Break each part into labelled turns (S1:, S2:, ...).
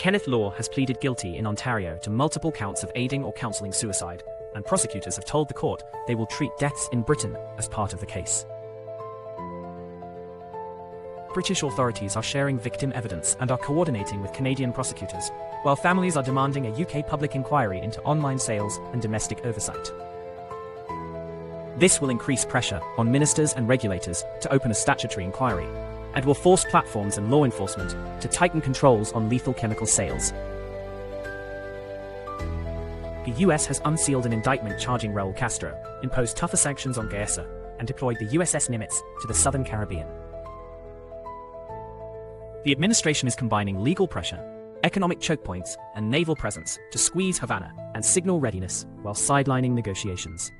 S1: Kenneth Law has pleaded guilty in Ontario to multiple counts of aiding or counselling suicide, and prosecutors have told the court they will treat deaths in Britain as part of the case. British authorities are sharing victim evidence and are coordinating with Canadian prosecutors, while families are demanding a UK public inquiry into online sales and domestic oversight. This will increase pressure on ministers and regulators to open a statutory inquiry, and will force platforms and law enforcement to tighten controls on lethal chemical sales. The US has unsealed an indictment charging Raul Castro, imposed tougher sanctions on Gaesa, and deployed the USS Nimitz to the southern Caribbean. The administration is combining legal pressure, economic choke points, and naval presence to squeeze Havana and signal readiness while sidelining negotiations.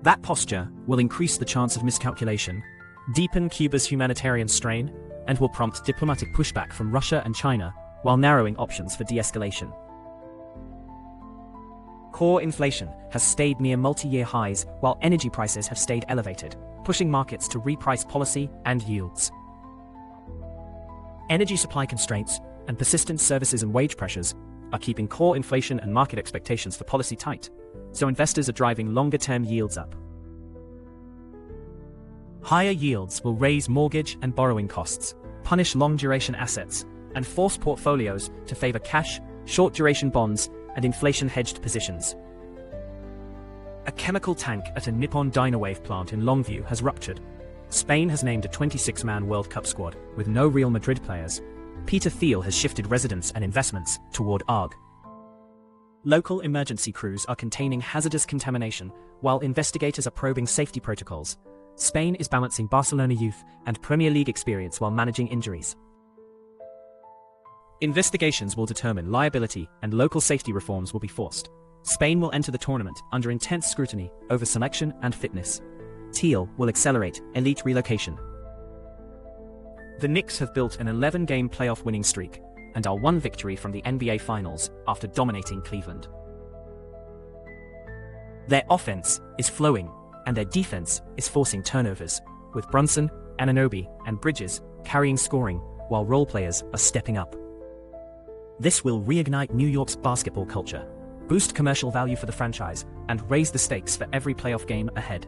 S1: That posture will increase the chance of miscalculation, deepen Cuba's humanitarian strain, and will prompt diplomatic pushback from Russia and China while narrowing options for de-escalation. Core inflation has stayed near multi-year highs while energy prices have stayed elevated, pushing markets to reprice policy and yields. Energy supply constraints and persistent services and wage pressures are keeping core inflation and market expectations for policy tight, so investors are driving longer-term yields up. Higher yields will raise mortgage and borrowing costs, punish long-duration assets, and force portfolios to favor cash, short-duration bonds, and inflation-hedged positions. A chemical tank at a Nippon Dynawave plant in Longview has ruptured. Spain has named a 26-man World Cup squad with no Real Madrid players. Peter Thiel has shifted residence and investments toward ARG. Local emergency crews are containing hazardous contamination, while investigators are probing safety protocols. Spain is balancing Barcelona youth and Premier League experience while managing injuries. Investigations will determine liability and local safety reforms will be forced. Spain will enter the tournament under intense scrutiny over selection and fitness. Thiel will accelerate elite relocation. The Knicks have built an 11-game playoff winning streak and are one victory from the NBA Finals after dominating Cleveland. Their offense is flowing, and their defense is forcing turnovers, with Brunson, Anunoby, and Bridges carrying scoring, while role players are stepping up. This will reignite New York's basketball culture, boost commercial value for the franchise, and raise the stakes for every playoff game ahead.